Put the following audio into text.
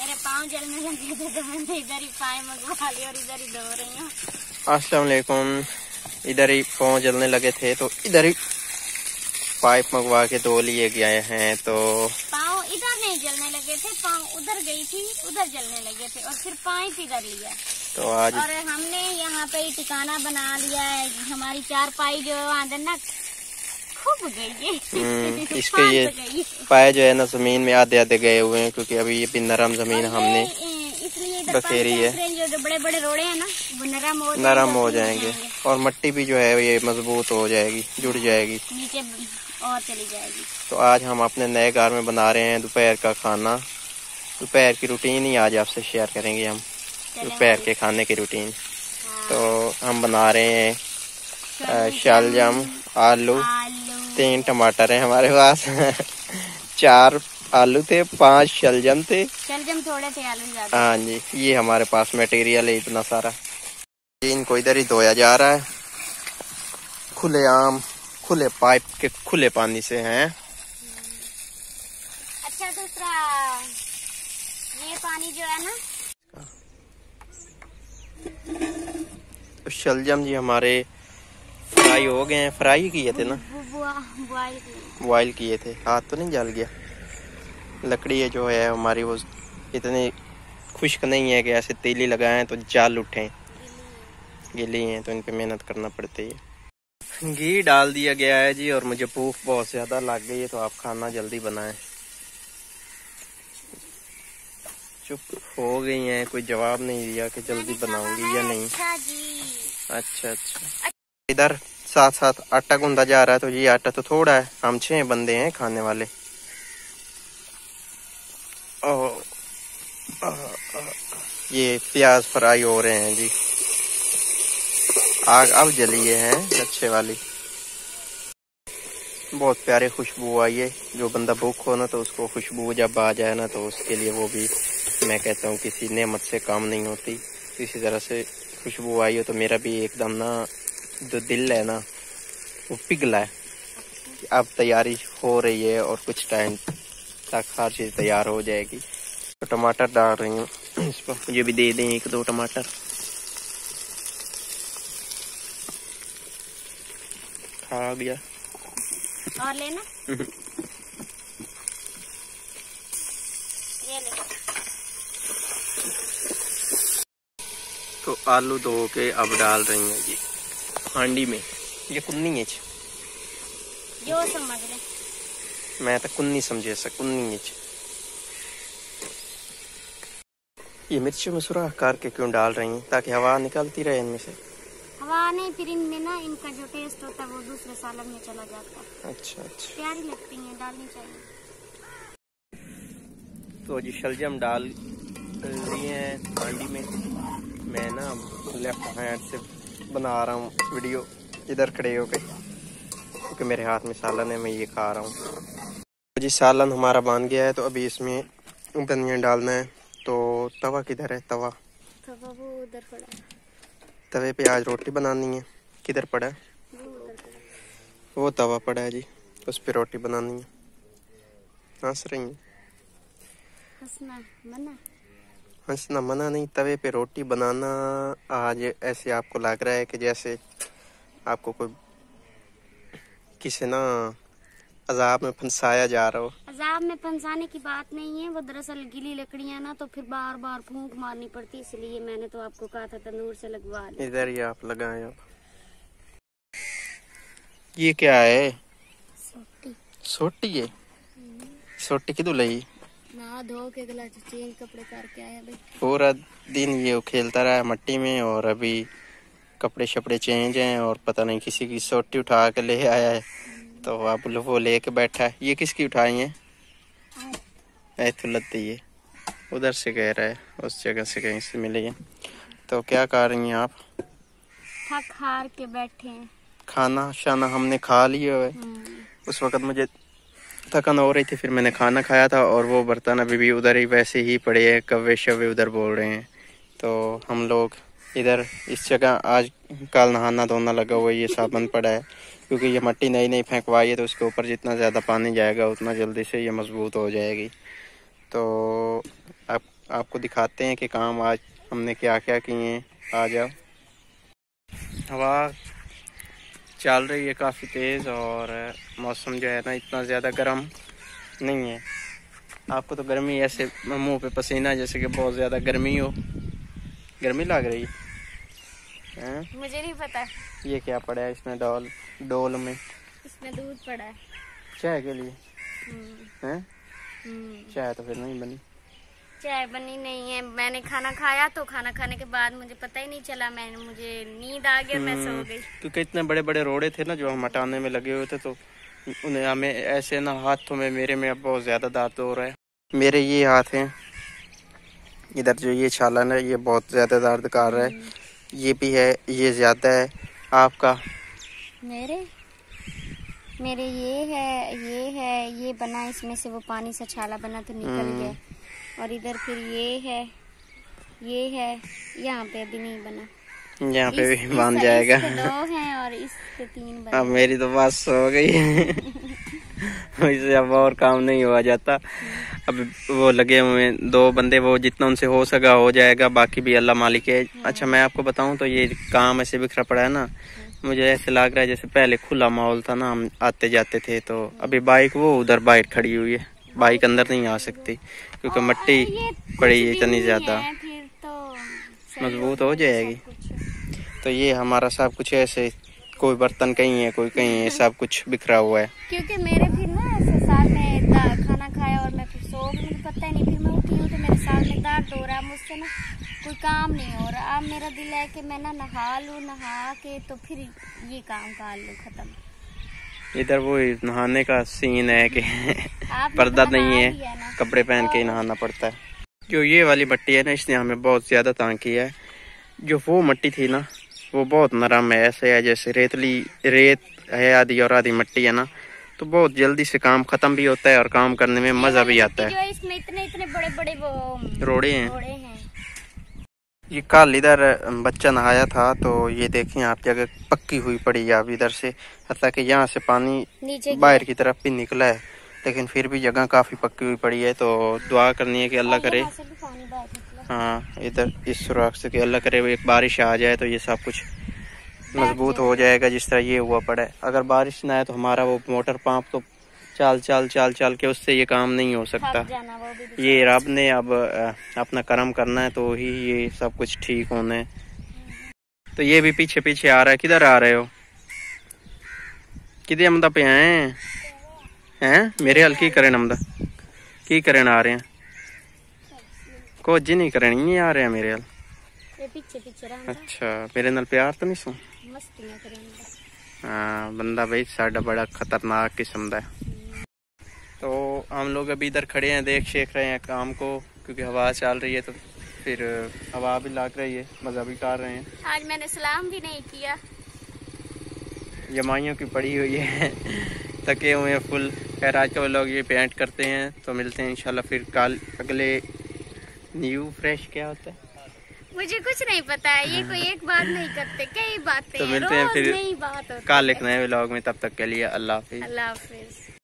मेरे पाँव जलने लगे थे तो मैंने इधर ही पाए मंगवा लिए और इधर ही धो रही हूँ। अस्सलाम वालेकुम। इधर ही पाँव जलने लगे थे तो इधर ही पाइप मंगवा के धो लिए गए हैं। तो पाँव इधर नहीं जलने लगे थे, पाँव उधर गई थी, उधर जलने लगे थे और फिर पाइप इधर लिया। तो आज और हमने यहाँ पे ठिकाना बना लिया है। हमारी चारपाई जो अंदर ना खूब गई है। इसके ये पाए जो है ना जमीन में आधे आधे गए हुए हैं, क्योंकि अभी ये भी नरम जमीन हमने बखेरी है। जो बड़े बड़े रोड़े हैं ना वो नरम हो जाएंगे और मिट्टी भी जो है ये मजबूत हो जाएगी, जुड़ जाएगी, नीचे और चली जाएगी। तो आज हम अपने नए घर में बना रहे हैं दोपहर का खाना। दोपहर की रूटीन ही आज आपसे शेयर करेंगे हम, दोपहर के खाने की रूटीन। तो हम बना रहे हैं शलजम, आलू, 3 टमाटर है हमारे पास। 4 आलू थे, 5 शलजम थे। शलजम थोड़े थे, आलू ज्यादा। हाँ जी, ये हमारे पास मटेरियल है इतना सारा। इनको इधर ही धोया जा रहा है, खुलेआम, खुले पाइप के खुले पानी से हैं। अच्छा, दूसरा ये पानी जो है ना, तो शलजम जी हमारे फ्राई हो गए हैं। फ्राई किए थे ना, बॉयल किए थे। हाथ तो नहीं जल गया? लकड़ी है जो है हमारी वो इतनी खुश्क नहीं है कि ऐसे तेली लगाएं तो जाल उठें, गीली हैं तो इन पे मेहनत करना पड़ती है। घी डाल दिया गया है जी, और मुझे भूख बहुत ज्यादा लग गई है, तो आप खाना जल्दी बनाएं। चुप हो गई हैं, कोई जवाब नहीं दिया कि जल्दी बनाऊंगी या नहीं। अच्छा। इधर साथ साथ आटा गूंदा जा रहा है, तो ये आटा तो थोड़ा है, हम 6 बंदे हैं खाने वाले। ये प्याज फ्राई हो रहे हैं जी, आग अब जली है अच्छे वाली, बहुत प्यारी खुशबू आई है। जो बंदा भूख हो ना, तो उसको खुशबू जब आ जाए ना, तो उसके लिए वो भी, मैं कहता हूँ, किसी नेमत से काम नहीं होती। इसी तरह से खुशबू आई हो तो मेरा भी एकदम ना जो दिल है ना वो पिघला है। अब तैयारी हो रही है और कुछ टाइम तक हर चीज तैयार हो जाएगी। तो टमाटर डाल रही हूँ इस पर, मुझे भी दे दें 1-2 टमाटर। खा गया और लेना। ये ले। तो आलू धो के अब डाल रही हैं जी हांडी में। ये कुन्नी है जो समझ ले, मैं तो कुन्नी समझे कुन्नी है। ये मिर्ची में सुराख करके क्यों डाल रही हैं? ताकि हवा निकलती रहे इनमें से। हवा नहीं, फिर इनमें ना इनका जो टेस्ट होता है वो दूसरे सालन में चला जाता है। अच्छा। प्यारी लगती हैं, डालनी चाहिए। तो जी शलजम डाल लिए हैं हांडी में। मैं ना लेफ्ट हैंड से बना रहा हूँ वीडियो, इधर खड़े होके, क्योंकि मेरे हाथ में सालन है, मैं ये खा रहा हूँ। तो जी सालन हमारा बन गया है, तो अभी इसमें धनिया डालना है। तो तवा किधर है? तवा वो उधर पड़ा है। तवे पे आज रोटी बनानी है। किधर पड़ा है? वो तवा पड़ा है जी, उस पे रोटी बनानी है। हंस रही है? हंसना मना नहीं, तवे पे रोटी बनाना आज ऐसे आपको लग रहा है कि जैसे आपको कोई किसी ना अजाब में फंसाया जा रहा हो। अजाब में फंसाने की बात नहीं है, वो दरअसल गीली लकड़ियां ना, तो फिर बार बार फूंक मारनी पड़ती, इसलिए मैंने तो आपको कहा था तंदूर से लगवा ले। इधर ही आप लगाएं। आप ये क्या है? सोटी है। सोटी किधर लाई? ना धो के गला चेंज कपड़े करके आया भाई। पूरा दिन ये खेलता रहा मट्टी में, और अभी कपड़े शपड़े चेंज हैं, और पता नहीं किसी की सोटी उठा के ले आया है, तो अब वो लेके बैठा है। ये किसकी उठाई है? लत्ती है, उधर से कह रहा है, उस जगह से कहीं से मिली है। तो क्या कर रही हैं आप? थक हार के बैठे हैं। खाना शाना हमने खा लिया है। उस वक्त मुझे थकन हो रही थी, फिर मैंने खाना खाया था, और वो बर्तन अभी भी उधर ही वैसे ही पड़े हैं, कव्वे शव्वे उधर बोल रहे हैं। तो हम लोग इधर इस जगह आज कल नहाना धोना लगा हुआ है, ये साबुन पड़ा है, क्योंकि ये मिट्टी नई नई फेंकवाई है, तो उसके ऊपर जितना ज़्यादा पानी जाएगा उतना जल्दी से ये मजबूत हो जाएगी। तो अब आपको दिखाते हैं कि काम आज हमने क्या क्या किए हैं। आ जाओ। हवा चल रही है काफ़ी तेज़ और मौसम जो है ना इतना ज़्यादा गर्म नहीं है। आपको तो गर्मी ऐसे मुंह पे पसीना जैसे कि बहुत ज़्यादा गर्मी हो, गर्मी लग रही है। मुझे नहीं पता। ये क्या पड़ा है इसमें डोल में? इसमें दूध पड़ा है चाय के लिए। हैं? चाय तो फिर नहीं बनी। चाय बनी नहीं है। मैंने खाना खाया तो खाना खाने के बाद मुझे पता ही नहीं चला, मुझे नींद आ गया, मैं सो गई। क्योंकि इतने बड़े बड़े रोड़े थे ना जो हम हटाने में लगे हुए थे, तो उन्हें हमें ऐसे ना हाथों में मेरे में अब बहुत ज़्यादा दर्द हो रहा है। मेरे ये हाथ हैं, इधर जो ये छालन है ये बहुत ज़्यादा दर्द कर रहा है। ये भी है, ये ज़्यादा है। आपका? मेरे ये है, ये बना, इसमें से वो पानी सा छाला बना तो निकल गया। और इधर फिर ये है, यहाँ पे अभी नहीं बना। यहाँ पे भी बन जाएगा। इसके 2 हैं और इसके 3 बने। अब मेरी तो बस हो गई इससे अब और काम नहीं हुआ जाता। अब वो लगे हुए 2 बंदे, वो जितना उनसे हो सका हो जाएगा, बाकी भी अल्लाह मालिक है। अच्छा, मैं आपको बताऊं तो ये काम ऐसे बिखरा पड़ा है ना, मुझे ऐसे लग रहा है जैसे पहले खुला माहौल था ना, हम आते जाते थे। तो अभी बाइक वो उधर बाहर खड़ी हुई है, बाइक अंदर नहीं आ सकती क्योंकि मिट्टी पड़ी है इतनी ज्यादा। मजबूत हो जाएगी। तो ये हमारा सब कुछ ऐसे, कोई बर्तन कहीं है, कोई कहीं है, सब कुछ बिखरा हुआ है। क्योंकि मेरे फिर ना ऐसे साल में खाना खाया और मैं फिर सो गई, मुझे पता ही नहीं। फिर मैं उठी हूँ तो मेरे साल में दर्द हो रहा है, मुझसे ना कोई काम नहीं हो रहा। अब मेरा दिल है कि मैं ना नहा लूँ, नहा के तो फिर ये काम कर लूँ खत्म। इधर वो नहाने का सीन है कि पर्दा नहीं है, कपड़े पहन के ही नहाना पड़ता है। जो ये वाली मट्टी है ना, इसने हमें बहुत ज्यादा तंग किया है। जो वो मट्टी थी ना, वो बहुत नरम है, ऐसे है जैसे रेत है आधी और आधी मट्टी है ना, तो बहुत जल्दी से काम खत्म भी होता है और काम करने में मजा भी आता है। इसमें इतने बड़े वो रोड़े हैं। ये कल इधर बच्चा नहाया था तो ये देखें आप, जगह पक्की हुई पड़ी है अब इधर से, हत्ता कि यहाँ से पानी बाहर की तरफ भी निकला है, लेकिन फिर भी जगह काफी पक्की हुई पड़ी है। तो दुआ करनी है कि अल्लाह करे, हाँ, इधर इस सुराख से कि अल्लाह करे वो एक बारिश आ जाए तो ये सब कुछ मजबूत हो जाएगा जिस तरह ये हुआ पड़ा है। अगर बारिश ना आए तो हमारा वो मोटर पंप तो चल के उससे ये काम नहीं हो सकता। ये रब ने अब अपना कर्म करना है तो ही ये सब कुछ ठीक होना है। तो ये भी पीछे पीछे आ रहा है। किधर आ रहे हो? किधर अमदा पे आए हैं? मेरे हल की करें अमदा की करें आ रहे हैं, कुछ नहीं करें, नहीं आ रहे हैं मेरे हल। अच्छा, मेरे नाल प्यार तो नहीं सो। हाँ, बंदा भाई साडा बड़ा खतरनाक किस्म का है। तो हम लोग अभी इधर खड़े हैं, देख रहे हैं काम को, क्योंकि हवा चल रही है तो फिर हवा भी लग रही है, मजा भी कर रहे हैं। आज मैंने सलाम भी नहीं किया, जमाइयों की पड़ी हुई है थके हुए हैं फुल। खैर आज का वो लोग ये पेंट करते हैं, तो मिलते हैं इंशाल्लाह फिर कल अगले न्यू फ्रेश। क्या होता है मुझे कुछ नहीं पता है, ये कोई एक बात नहीं करते, कई बातें। तो मिलते हैं फिर नई बात होती है कल एक नए व्लॉग में, तब तक के लिए अल्लाह हाफिज। अल्लाह हाफिज।